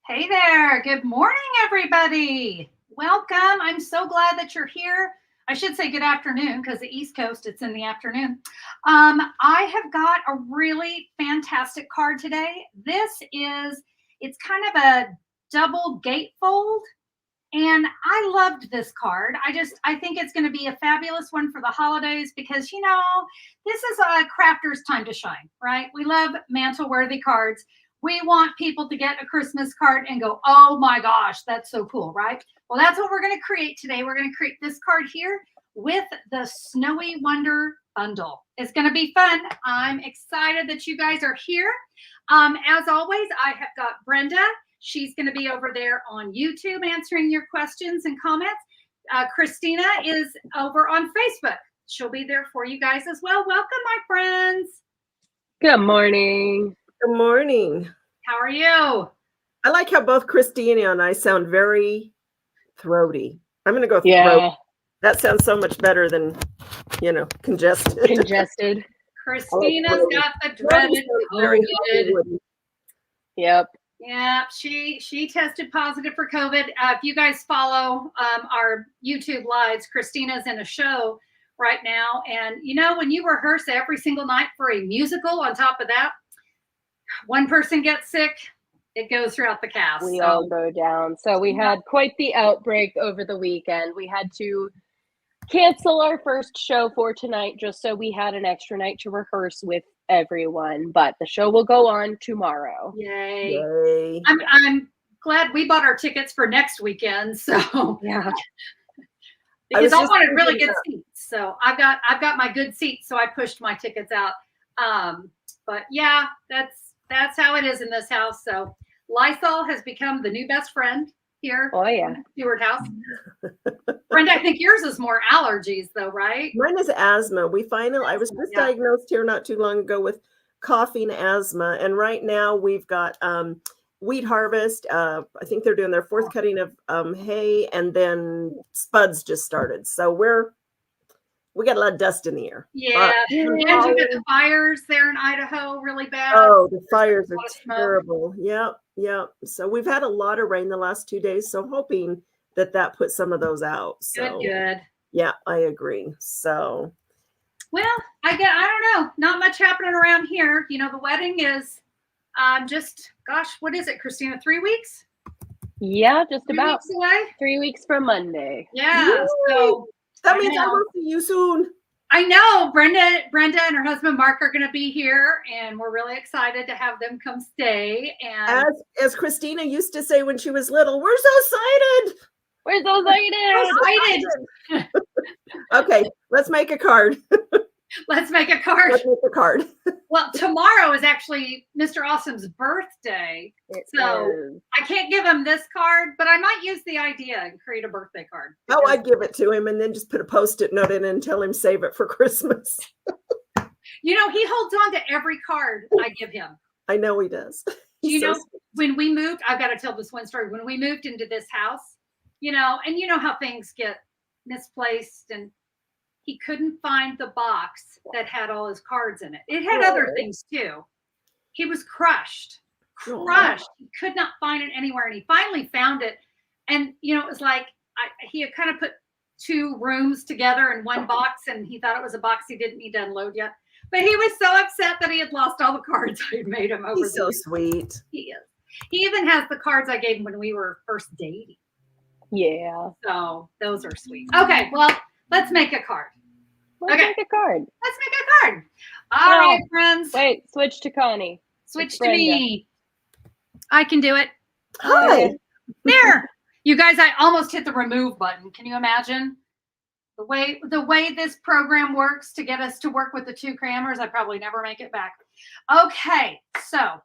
Hey there. Good morning, everybody. Welcome. I'm so glad that you're here. I should say good afternoon because the East Coast, it's in the afternoon. I have got a really fantastic card today. It's kind of a double gatefold. And I loved this card. I think it's going to be a fabulous one for the holidays because, this is a crafter's time to shine, right? We love mantle worthy cards. We want people to get a Christmas card and go, oh my gosh, that's so cool, right? Well, that's what we're going to create today. We're going to create this card here with the Snowy Wonder bundle. It's going to be fun. I'm excited that you guys are here. As always, I have got Brenda. She's going to be over there on YouTube answering your questions and comments. Christina is over on Facebook. She'll be there for you guys as well. Welcome, my friends. Good morning. Good morning. How are you? I like how both Christina and I sound very throaty. I'm going to go throat. Yeah. That sounds so much better than, congested. Congested. Christina's got the dreaded COVID. Yep. Yeah, she tested positive for COVID. If you guys follow our YouTube lives, Christina's in a show right now. And, when you rehearse every single night for a musical on top of that, one person gets sick, it goes throughout the cast. We all go down. So we had quite the outbreak over the weekend. We had to cancel our first show for tonight just so we had an extra night to rehearse with everyone. But the show will go on tomorrow. Yay. I'm glad we bought our tickets for next weekend. So yeah. Because I wanted really good seats. So I've got my good seats, so I pushed my tickets out. But yeah, that's how it is in this house. So Lysol has become the new best friend here. Oh yeah. Stewart house. Brenda, I think yours is more allergies though, right? Mine is asthma. I was just diagnosed here not too long ago with coughing asthma. And right now we've got wheat harvest. I think they're doing their fourth cutting of hay, and then spuds just started. So we got a lot of dust in the air. Yeah. And you got the fires there in Idaho really bad. Oh, the fires are terrible. Yep. So we've had a lot of rain the last 2 days. So hoping that puts some of those out. So good. Yeah, I agree. So well, I don't know. Not much happening around here. The wedding is what is it, Christina? 3 weeks? Yeah, just 3 about weeks away. 3 weeks from Monday. Yeah. Yay. So that means I will see you soon. I know Brenda and her husband Mark are going to be here, and we're really excited to have them come stay. And as Christina used to say when she was little, we're so excited. We're so excited. Okay, let's make a card. Let's make a card. Let's make a card. Well, tomorrow is actually Mr. Awesome's birthday. I can't give him this card, but I might use the idea and create a birthday card. Oh, I'd give it to him and then just put a Post-it note in and tell him save it for Christmas. He holds on to every card I give him. I know he does. When we moved, I've got to tell this one story. When we moved into this house, and how things get misplaced, and he couldn't find the box that had all his cards in it. It had other things too. He was crushed. He could not find it anywhere. And he finally found it. And, it was like, he had kind of put two rooms together in one box, and he thought it was a box he didn't need to unload yet. But he was so upset that he had lost all the cards I had made him over. He's so sweet. He is. He even has the cards I gave him when we were first dating. Yeah. So those are sweet. Okay, well, let's make a card. Let's make a card. All right, friends. Wait, switch to Connie. Switch to me. I can do it. Hi. There. You guys, I almost hit the remove button. Can you imagine? The way this program works to get us to work with the two crammers, I probably never make it back. Okay, so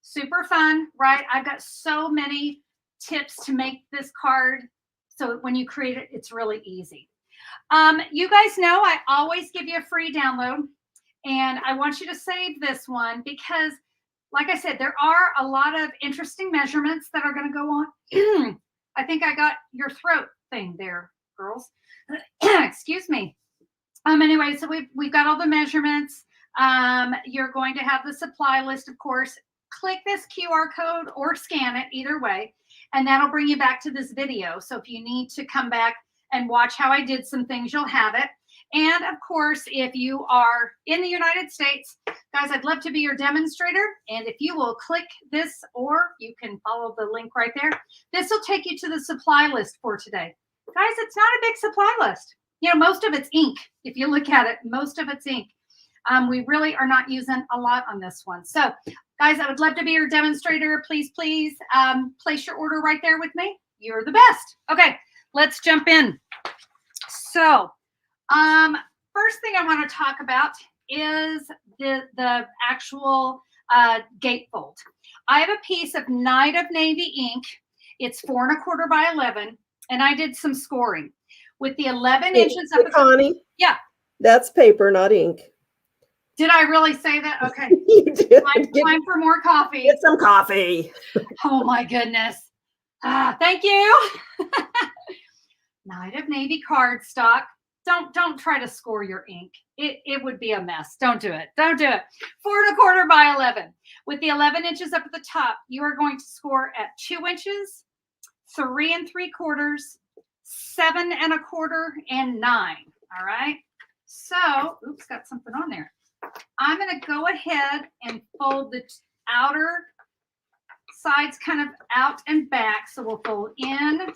super fun, right? I've got so many tips to make this card so when you create it, it's really easy. You guys know I always give you a free download, and I want you to save this one because, like I said, there are a lot of interesting measurements that are going to go on. I think I got your throat thing there, girls. Excuse me. Anyway, so we've got all the measurements. You're going to have the supply list, of course. click this QR code or scan it, either way, and that'll bring you back to this video. So if you need to come back and watch how I did some things, you'll have it. And of course, if you are in the United States, guys, I'd love to be your demonstrator. And if you will click this, or you can follow the link right there, this will take you to the supply list for today. Guys, it's not a big supply list. You know, most of it's ink. If you look at it, most of it's ink. We really are not using a lot on this one. So, guys, I would love to be your demonstrator. Please, please place your order right there with me. You're the best. Okay, let's jump in. So, first thing I want to talk about is the actual gatefold. I have a piece of Night of Navy ink. It's 4 1/4 by 11, and I did some scoring with the 11 inches up. Connie, yeah, that's paper, not ink. Did I really say that? Okay. You did. Time for more coffee. Get some coffee. Oh my goodness. Thank you. Night of Navy cardstock. Don't try to score your ink. It would be a mess. Don't do it. Don't do it. 4 1/4 by 11. With the 11 inches up at the top, you are going to score at 2 inches, 3 3/4, 7 1/4, and 9. All right. So, oops, got something on there. I'm going to go ahead and fold the outer sides kind of out and back. So we'll fold in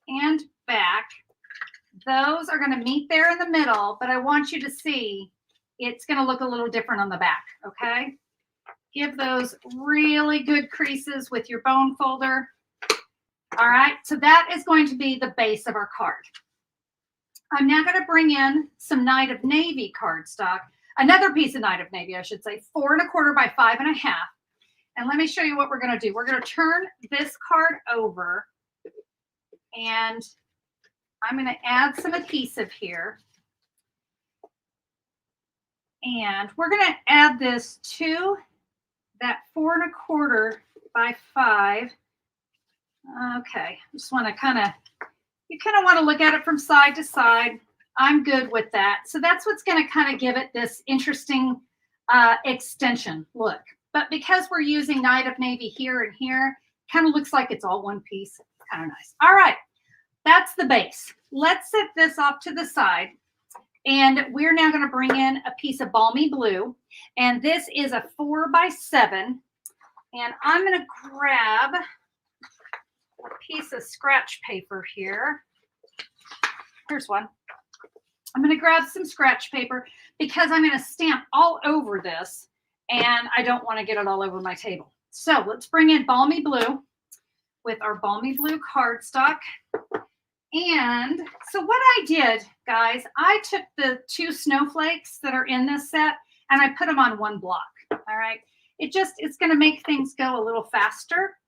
and back. Those are going to meet there in the middle, but I want you to see it's going to look a little different on the back, okay? Give those really good creases with your bone folder. All right, so that is going to be the base of our card. I'm now going to bring in some Night of Navy cardstock, another piece of Night of Navy, I should say, 4 1/4 by 5 1/2. And let me show you what we're going to do. We're going to turn this card over, and I'm going to add some adhesive here. And we're going to add this to that 4 1/4 by 5. Okay, just want to you kind of want to look at it from side to side. I'm good with that. So that's what's going to kind of give it this interesting extension look. But because we're using Night of Navy here and here, kind of looks like it's all one piece. Kind of nice. All right, that's the base. Let's set this off to the side. And we're now going to bring in a piece of balmy blue. And this is a 4 by 7. And I'm going to grab a piece of scratch paper here. Here's one. I'm going to grab some scratch paper because I'm going to stamp all over this, and I don't want to get it all over my table. So let's bring in balmy blue with our balmy blue cardstock. And so what I did, guys, I took the 2 snowflakes that are in this set and I put them on one block. All right. It's going to make things go a little faster.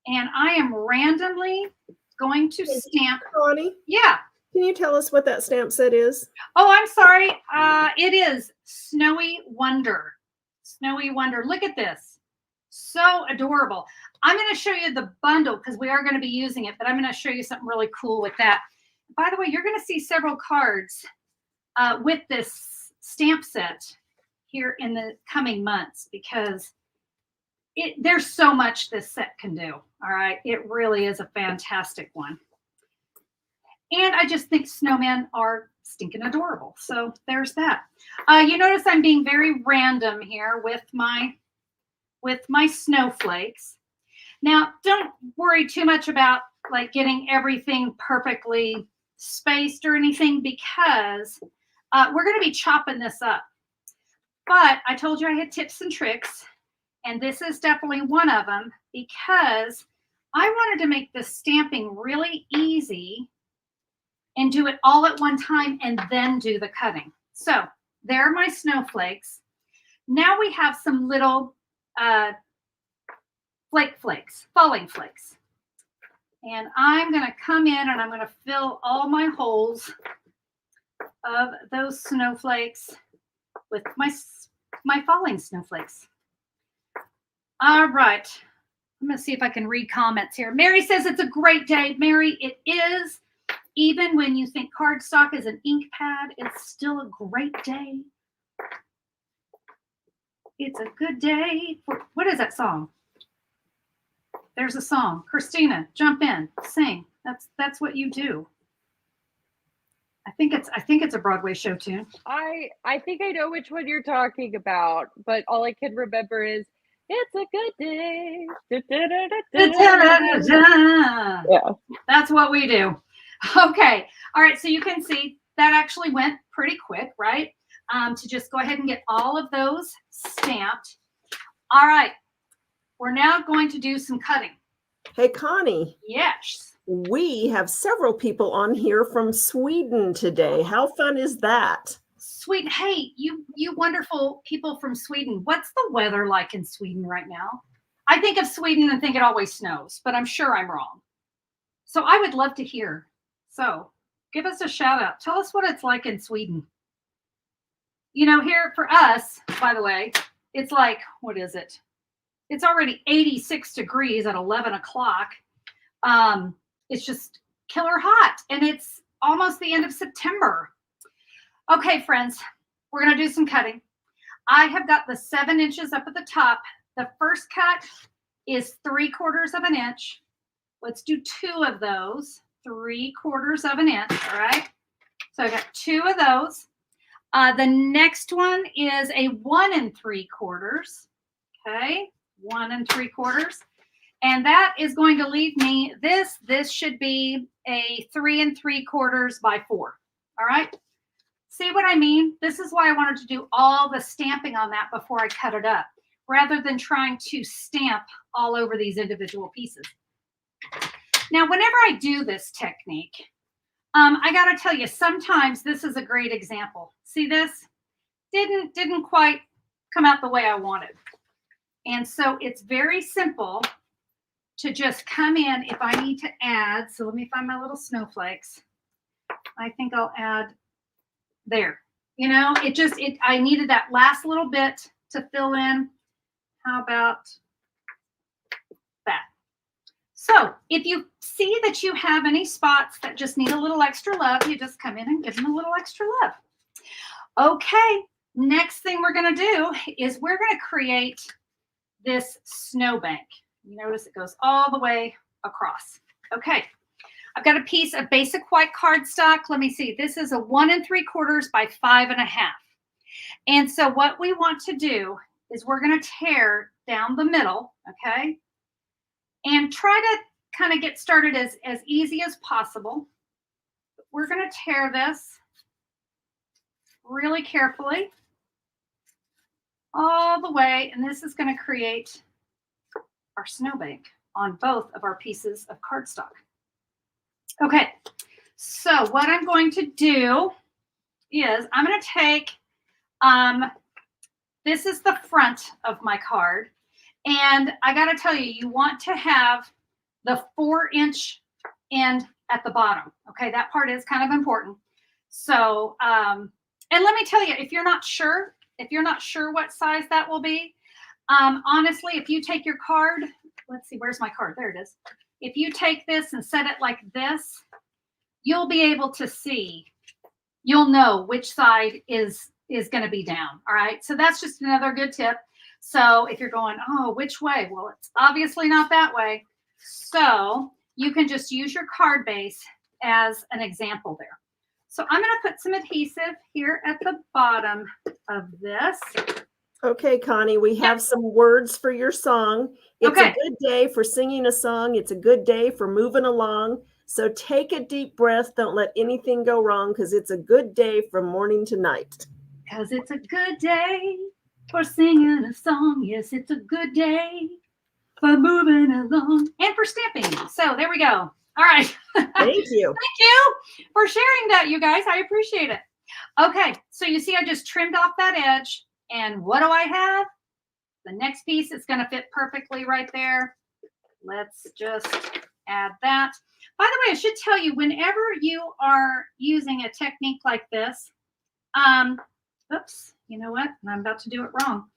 And I am randomly going to stamp. Connie? Yeah. Can you tell us what that stamp set is? Oh, I'm sorry. It is Snowy Wonder. Snowy Wonder. Look at this. So adorable. I'm going to show you the bundle because we are going to be using it, but I'm going to show you something really cool with that. By the way, you're going to see several cards with this stamp set here in the coming months because there's so much this set can do. All right. It really is a fantastic one. And I just think snowmen are stinking adorable. So there's that. You notice I'm being very random here with my snowflakes. Now, don't worry too much about like getting everything perfectly spaced or anything because we're going to be chopping this up. But I told you I had tips and tricks, and this is definitely one of them because I wanted to make the stamping really easy and do it all at one time and then do the cutting. So there are my snowflakes. Now we have some little falling flakes. And I'm going to come in and I'm going to fill all my holes of those snowflakes with my falling snowflakes. All right. I'm going to see if I can read comments here. Mary says it's a great day. Mary, it is. Even when you think cardstock is an ink pad, it's still a great day. It's a good day for, what is that song? There's a song. Christina, jump in, sing. That's what you do. I think it's a Broadway show tune. I think I know which one you're talking about, but all I can remember is it's a good day. Yeah. That's what we do. Okay. All right. So you can see that actually went pretty quick, right? To just go ahead and get all of those stamped. All right. We're now going to do some cutting. Hey, Connie. Yes. We have several people on here from Sweden today. How fun is that? Sweden. Hey, you wonderful people from Sweden. What's the weather like in Sweden right now? I think of Sweden and think it always snows, but I'm sure I'm wrong. So I would love to hear. So give us a shout out. Tell us what it's like in Sweden. You know, here for us, by the way, it's like, what is it? It's already 86 degrees at 11 o'clock. It's just killer hot, and it's almost the end of September. Okay, friends, we're going to do some cutting. I have got the 7 inches up at the top. The first cut is 3/4 of an inch. Let's do 2 of those, 3/4 of an inch, all right? So I got 2 of those. The next one is a 1 3/4, okay? 1 3/4. And that is going to leave me this. This should be a 3 3/4 by 4. All right. See what I mean? This is why I wanted to do all the stamping on that before I cut it up, rather than trying to stamp all over these individual pieces. Now, whenever I do this technique, I got to tell you, sometimes this is a great example. See this? Didn't quite come out the way I wanted. And so it's very simple to just come in if I need to add. So let me find my little snowflakes. I think I'll add there. You know, I needed that last little bit to fill in. How about that? So if you see that you have any spots that just need a little extra love, you just come in and give them a little extra love. Okay, next thing we're going to do is we're going to create this snowbank. You notice it goes all the way across. Okay, I've got a piece of basic white cardstock. Let me see. This is a 1 3/4 by 5.5. And so what we want to do is we're going to tear down the middle, okay, and try to kind of get started as easy as possible. We're going to tear this really carefully all the way, and this is going to create our snowbank on both of our pieces of cardstock. Okay, so what I'm going to do is I'm going to take, this is the front of my card, and I got to tell you, you want to have the 4-inch end at the bottom. Okay, that part is kind of important. So, and let me tell you, if you're not sure what size that will be, honestly, if you take your card, let's see, where's my card? There it is. If you take this and set it like this, you'll be able to see, you'll know which side is going to be down. All right. So that's just another good tip. So if you're going, oh, which way? Well, it's obviously not that way. So you can just use your card base as an example there. So I'm going to put some adhesive here at the bottom of this. Okay, Connie, we have some words for your song. It's Okay. a good day for singing a song. It's a good day for moving along. So take a deep breath. Don't let anything go wrong, because it's a good day from morning to night. Because it's a good day for singing a song. Yes, it's a good day for moving along and for stamping. So there we go. All right. Thank you. Thank you for sharing that, you guys. I appreciate it. Okay, so you see I just trimmed off that edge. And what do I have? The next piece is going to fit perfectly right there. Let's just add that. By the way, I should tell you, whenever you are using a technique like this, oops, you know what? I'm about to do it wrong.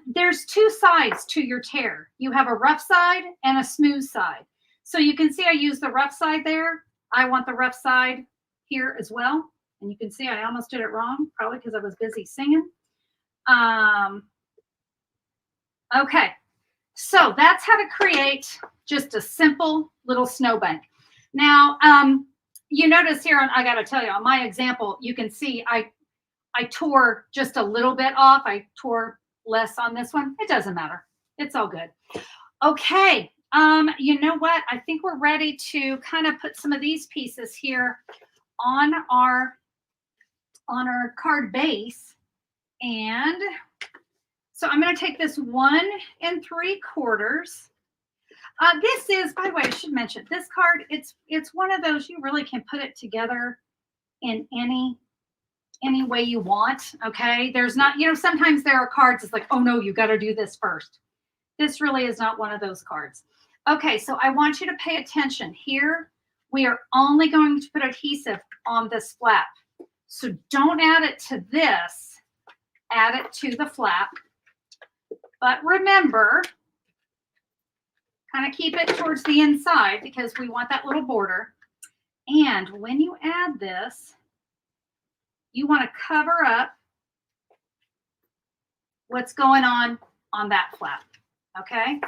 There's 2 sides to your tear. You have a rough side and a smooth side. So you can see I use the rough side there. I want the rough side here as well. And you can see I almost did it wrong, probably because I was busy singing. Okay, so that's how to create just a simple little snowbank. Now, you notice here, I got to tell you, on my example, you can see I tore just a little bit off. I tore less on this one. It doesn't matter. It's all good. Okay, you know what? I think we're ready to kind of put some of these pieces here on our card base. And so I'm going to take this 1 3/4. This is, by the way, I should mention this card. It's one of those you really can put it together in any way you want. Okay, there's not, sometimes there are cards. It's like, oh no, you got to do this first. This really is not one of those cards. Okay, so I want you to pay attention here. We are only going to put adhesive on this flap. So don't add it to this. Add it to the flap. But remember, kind of keep it towards the inside because we want that little border. And when you add this, you want to cover up what's going on that flap. Okay?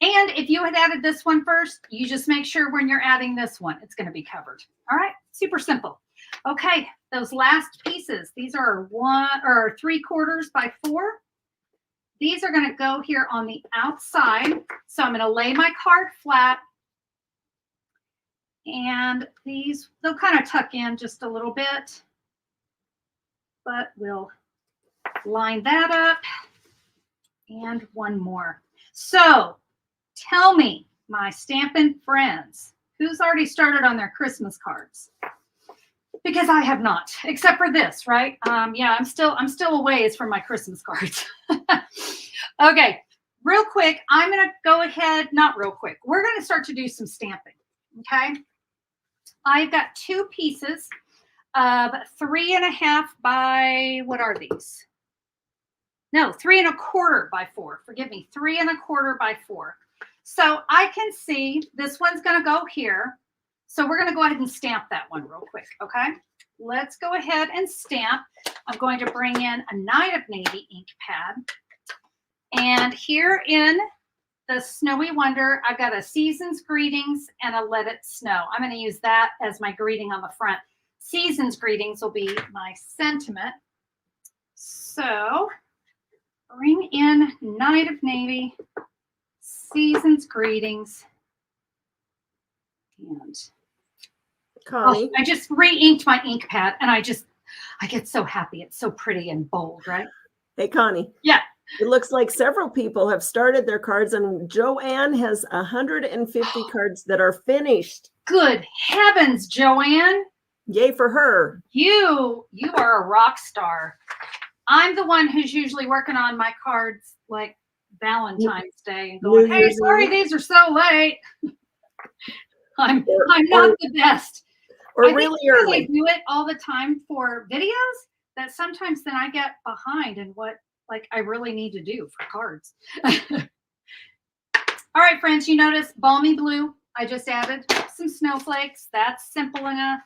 And if you had added this one first, you just make sure when you're adding this one, it's going to be covered. All right? Super simple. Okay, those last pieces, these are 1 3/4 by 4. These are going to go here on the outside. So I'm going to lay my card flat. And these, they'll kind of tuck in just a little bit. But we'll line that up. And one more. So tell me, my Stampin' friends, who's already started on their Christmas cards? Because I have not, except for this, right? Yeah, I'm still a ways from my Christmas cards. Okay, real quick, I'm gonna go ahead, not real quick. We're gonna start to do some stamping, okay? I've got 2 pieces of 3.5 by, what are these? No, 3.25 by 4, forgive me, 3.25 by 4. So I can see this one's gonna go here. So we're going to go ahead and stamp that one real quick, okay? Let's go ahead and stamp. I'm going to bring in a Night of Navy ink pad. And here in the Snowy Wonder, I've got a Season's Greetings and a Let It Snow. I'm going to use that as my greeting on the front. Season's Greetings will be my sentiment. So bring in Night of Navy, Season's Greetings, and Connie. I just re-inked my ink pad and I get so happy. It's so pretty and bold, right? Hey, Connie. Yeah. It looks like several people have started their cards, and Joanne has 150 cards that are finished. Good heavens, Joanne. Yay for her. You are a rock star. I'm the one who's usually working on my cards like Valentine's Day and going, hey, sorry, these are so late. I'm not the best. Or really early. I do it all the time for videos that sometimes then I get behind in what I really need to do for cards. All right, friends, you notice balmy blue. I just added some snowflakes. That's simple enough.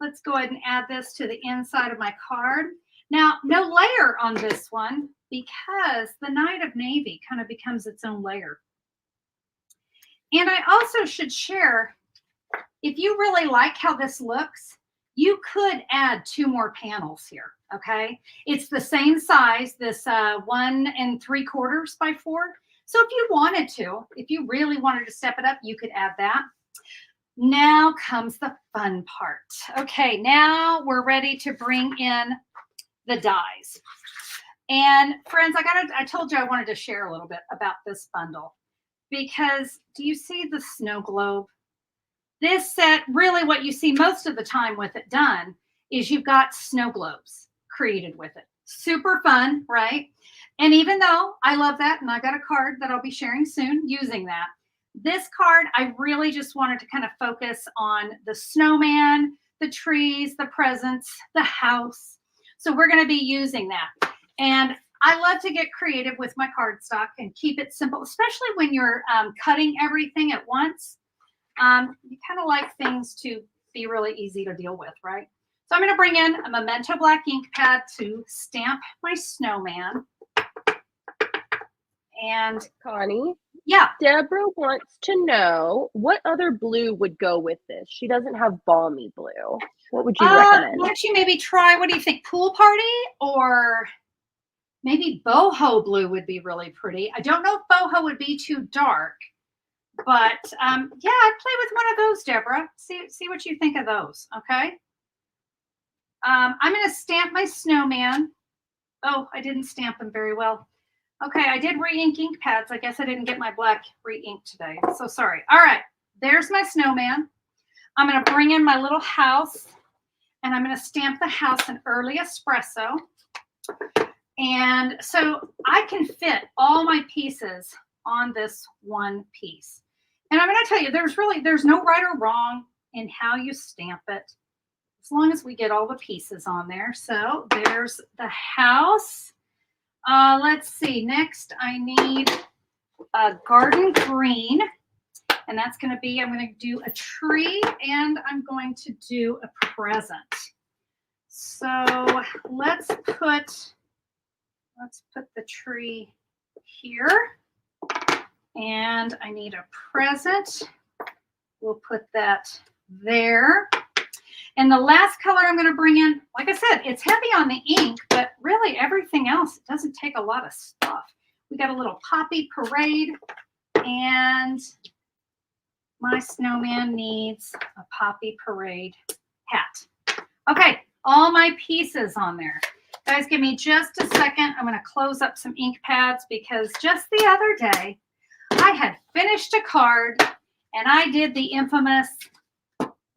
Let's go ahead and add this to the inside of my card. Now, no layer on this one because the Night of Navy kind of becomes its own layer. And I also should share, if you really like how this looks, you could add 2 more panels here, okay? It's the same size, this 1 3/4 by 4. So if you wanted to, if you really wanted to step it up, you could add that. Now comes the fun part. Okay, now we're ready to bring in the dies. And friends, I told you I wanted to share a little bit about this bundle because do you see the snow globe? This set, really what you see most of the time with it done is you've got snow globes created with it. Super fun, right? And even though I love that, and I got a card that I'll be sharing soon using that, this card, I really just wanted to kind of focus on the snowman, the trees, the presents, the house. So we're going to be using that. And I love to get creative with my cardstock and keep it simple, especially when you're cutting everything at once. You kind of like things to be really easy to deal with, right? So I'm going to bring in a Memento black ink pad to stamp my snowman. And Connie, yeah. Deborah wants to know what other blue would go with this. She doesn't have balmy blue. What would you recommend? Why don't you maybe try, what do you think, pool party? Or maybe boho blue would be really pretty. I don't know if boho would be too dark, but yeah, I'd play with one of those, Deborah. See what you think of those, okay? I'm going to stamp my snowman. Oh, I didn't stamp them very well. Okay, I did re-ink ink pads. I guess I didn't get my black re-inked today. So sorry. All right, there's my snowman. I'm going to bring in my little house, and I'm going to stamp the house in early espresso. And so I can fit all my pieces on this one piece. And I'm going to tell you, there's no right or wrong in how you stamp it, as long as we get all the pieces on there. So there's the house. Let's see. Next, I need a garden green. And that's going to be, I'm going to do a tree, and I'm going to do a present. So let's put the tree here. And I need a present. We'll put that there. And the last color I'm going to bring in, like I said, it's heavy on the ink, but really everything else, it doesn't take a lot of stuff. We got a little poppy parade, and my snowman needs a poppy parade hat. Okay, all my pieces on there. Guys, give me just a second. I'm going to close up some ink pads, because just the other day, I had finished a card and I did the infamous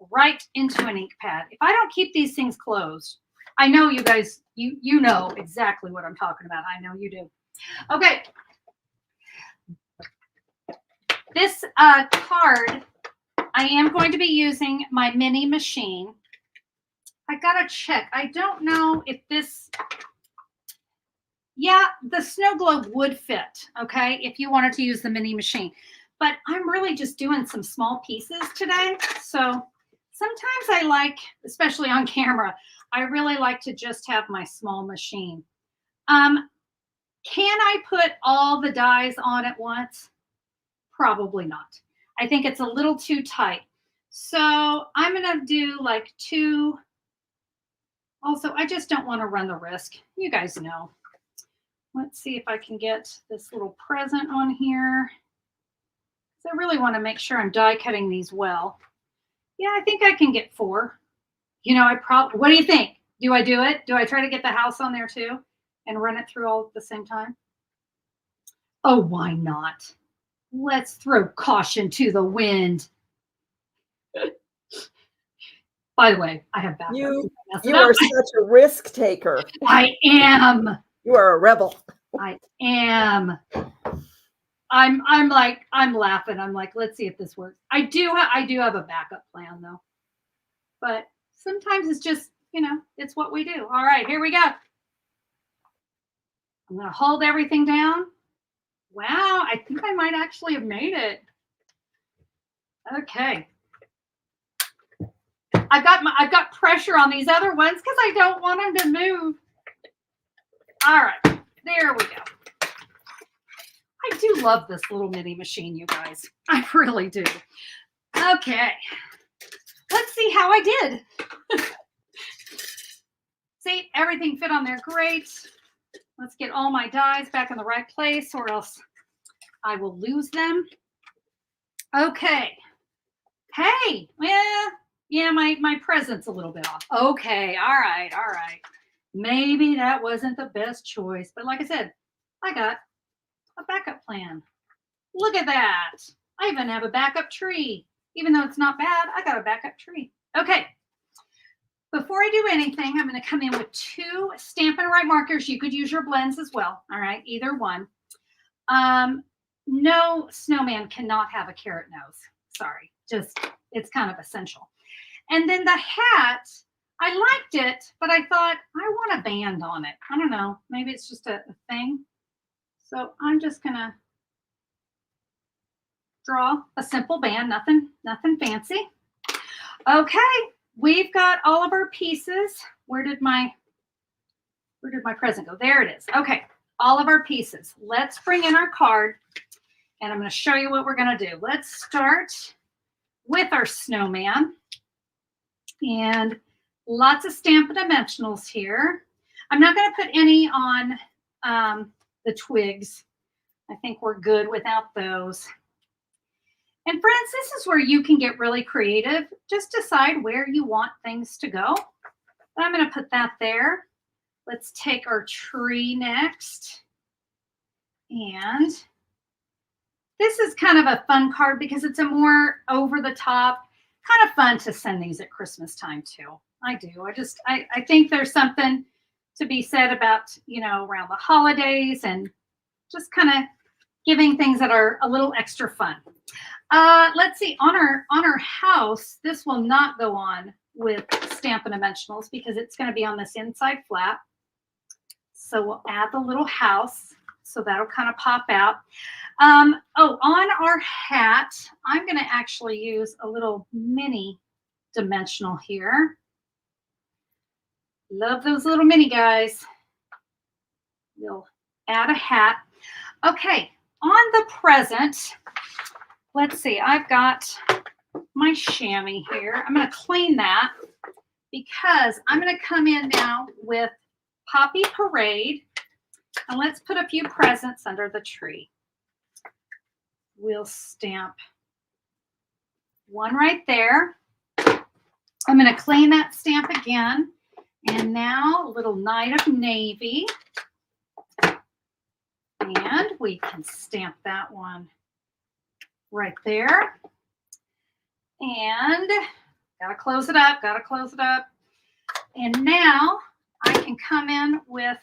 right into an ink pad. If I don't keep these things closed, I know you guys, you know exactly what I'm talking about. I know you do. Okay. This card, I am going to be using my mini machine. I gotta check. I don't know if this, yeah, the snow globe would fit, okay, if you wanted to use the mini machine. But I'm really just doing some small pieces today. So sometimes I like, especially on camera, I really like to just have my small machine. Can I put all the dies on at once? Probably not. I think it's a little too tight. So I'm going to do like 2. Also, I just don't want to run the risk. You guys know. Let's see if I can get this little present on here. So I really want to make sure I'm die cutting these well. Yeah, I think I can get 4. You know, what do you think? Do I do it? Do I try to get the house on there too and run it through all at the same time? Oh, why not? Let's throw caution to the wind. By the way, I have backup. You are such a risk taker. I am. You are a rebel. I am. I'm laughing. I'm like, let's see if this works. I do have a backup plan though. But sometimes it's just, you know, it's what we do. All right, here we go. I'm going to hold everything down. Wow, I think I might actually have made it. Okay. I've got pressure on these other ones because I don't want them to move. All right, there we go. I do love this little mini machine, you guys. I really do. Okay, let's see how I did. See, everything fit on there great. Let's get all my dies back in the right place, or else I will lose them. Okay. Hey, yeah, my present's a little bit off. Okay, all right. Maybe that wasn't the best choice, but like I said, I got a backup plan. Look at that. I even have a backup tree. Even though it's not bad, I got a backup tree. Okay. Before I do anything, I'm going to come in with 2 Stampin' Up markers. You could use your blends as well. All right, either one. No snowman cannot have a carrot nose. Sorry, just it's kind of essential. And then the hat, I liked it, but I thought I want a band on it. I don't know. Maybe it's just a thing. So I'm just going to draw a simple band, nothing fancy. Okay, we've got all of our pieces. Where did my present go? There it is. Okay, all of our pieces. Let's bring in our card, and I'm going to show you what we're going to do. Let's start with our snowman, and lots of Stampin' Dimensionals here. I'm not going to put any on the twigs. I think we're good without those. And friends, this is where you can get really creative. Just decide where you want things to go. But I'm going to put that there. Let's take our tree next. And this is kind of a fun card because it's a more over the top, kind of fun to send these at Christmas time too. I do. I think there's something to be said about, you know, around the holidays and just kind of giving things that are a little extra fun. Let's see, on our house, this will not go on with Stampin' Dimensionals because it's going to be on this inside flap. So we'll add the little house. So that'll kind of pop out. On our hat, I'm going to actually use a little mini dimensional here. Love those little mini guys. We'll add a hat. Okay, on the present, let's see, I've got my chamois here. I'm going to clean that because I'm going to come in now with Poppy Parade. And let's put a few presents under the tree. We'll stamp one right there. I'm going to clean that stamp again. And now a little Knight of Navy. And we can stamp that one right there. And gotta close it up, And now I can come in with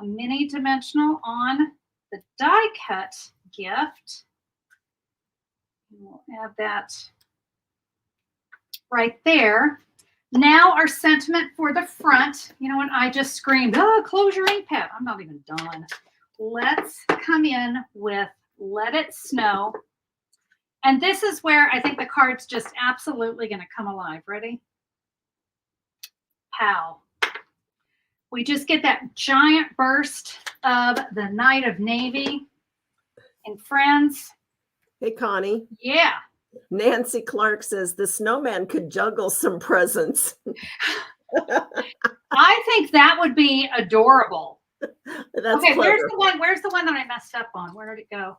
a mini dimensional on the die cut gift. We'll add that right there. Now our sentiment for the front, you know, when I just screamed, oh, close your ink pad. I'm not even done. Let's come in with Let It Snow. And this is where I think the card's just absolutely going to come alive. Ready? Pow. We just get that giant burst of the Knight of Navy. And friends. Hey, Connie. Yeah. Nancy Clark says the snowman could juggle some presents. I think that would be adorable. That's okay, clever. Where's the one that I messed up on? Where did it go?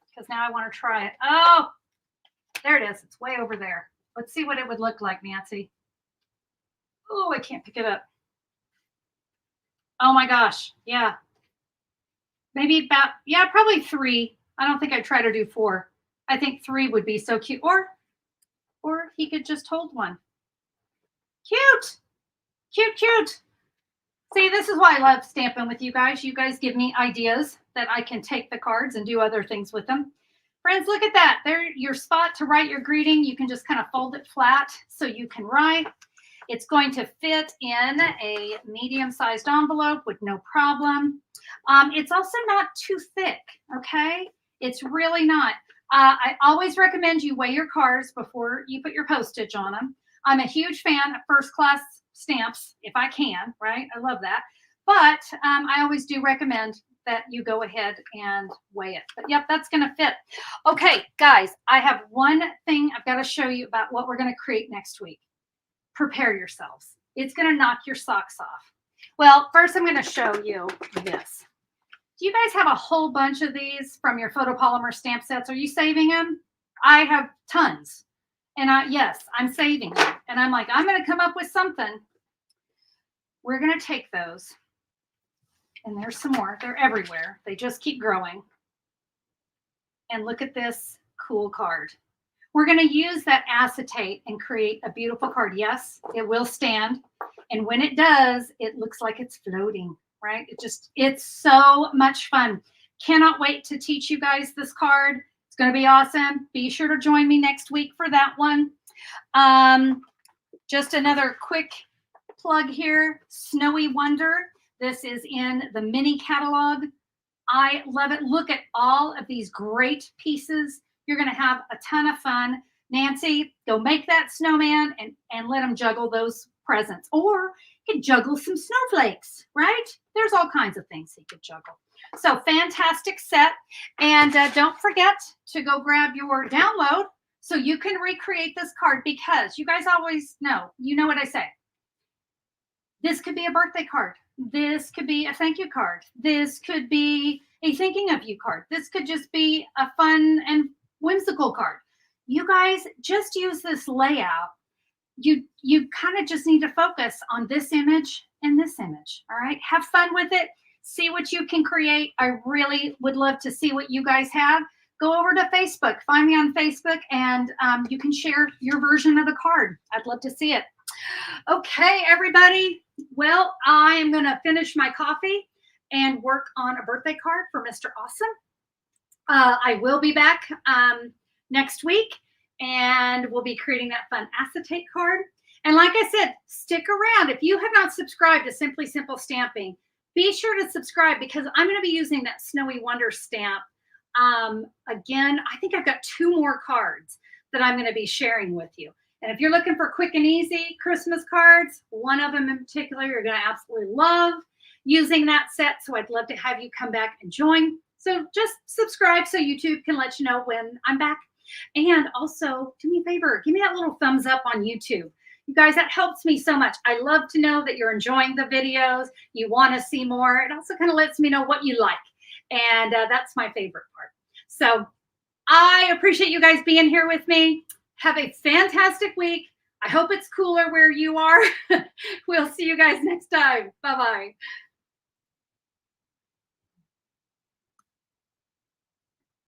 Because now I want to try it. Oh, there it is. It's way over there. Let's see what it would look like, Nancy. Oh, I can't pick it up. Oh my gosh. Yeah. Maybe about, yeah, probably 3. I don't think I'd try to do 4. I think 3 would be so cute. Or he could just hold one. Cute. Cute, cute. See, this is why I love stamping with you guys. You guys give me ideas that I can take the cards and do other things with them. Friends, look at that. There, your spot to write your greeting. You can just kind of fold it flat so you can write. It's going to fit in a medium-sized envelope with no problem. It's also not too thick, okay? It's really not. I always recommend you weigh your cards before you put your postage on them. I'm a huge fan of first-class stamps, if I can, right? I love that. But I always do recommend that you go ahead and weigh it. But yep, that's going to fit. Okay, guys, I have one thing I've got to show you about what we're going to create next week. Prepare yourselves. It's going to knock your socks off. Well, first I'm going to show you this. Do you guys have a whole bunch of these from your photopolymer stamp sets? Are you saving them? I have tons. And yes, I'm saving them. And I'm like, I'm going to come up with something. We're going to take those. And there's some more. They're everywhere. They just keep growing. And look at this cool card. We're going to use that acetate and create a beautiful card. Yes, it will stand. And when it does, it looks like it's floating, right? It's so much fun. Cannot wait to teach you guys this card. It's going to be awesome. Be sure to join me next week for that one. Just another quick plug here. Snowy Wonder. This is in the mini catalog. I love it. Look at all of these great pieces. You're going to have a ton of fun. Nancy, go make that snowman and let them juggle those presents, or you could juggle some snowflakes, right? There's all kinds of things you could juggle. So fantastic set. And don't forget to go grab your download so you can recreate this card, because you guys always know, you know what I say. This could be a birthday card. This could be a thank you card. This could be a thinking of you card. This could just be a fun and whimsical card. You guys just use this layout. You kind of just need to focus on this image and this image. All right. Have fun with it. See what you can create. I really would love to see what you guys have. Go over to Facebook. Find me on Facebook, and you can share your version of the card. I'd love to see it. Okay, everybody. Well, I am going to finish my coffee and work on a birthday card for Mr. Awesome. I will be back next week, and we'll be creating that fun acetate card. And like I said, stick around. If you have not subscribed to Simply Simple Stamping, be sure to subscribe, because I'm going to be using that Snowy Wonder stamp. Again, I think I've got 2 more cards that I'm going to be sharing with you. And if you're looking for quick and easy Christmas cards, one of them in particular you're going to absolutely love using that set. So I'd love to have you come back and join. So just subscribe so YouTube can let you know when I'm back. And also, do me a favor, give me that little thumbs up on YouTube. You guys, that helps me so much. I love to know that you're enjoying the videos. You want to see more. It also kind of lets me know what you like. And that's my favorite part. So I appreciate you guys being here with me. Have a fantastic week. I hope it's cooler where you are. We'll see you guys next time. Bye-bye.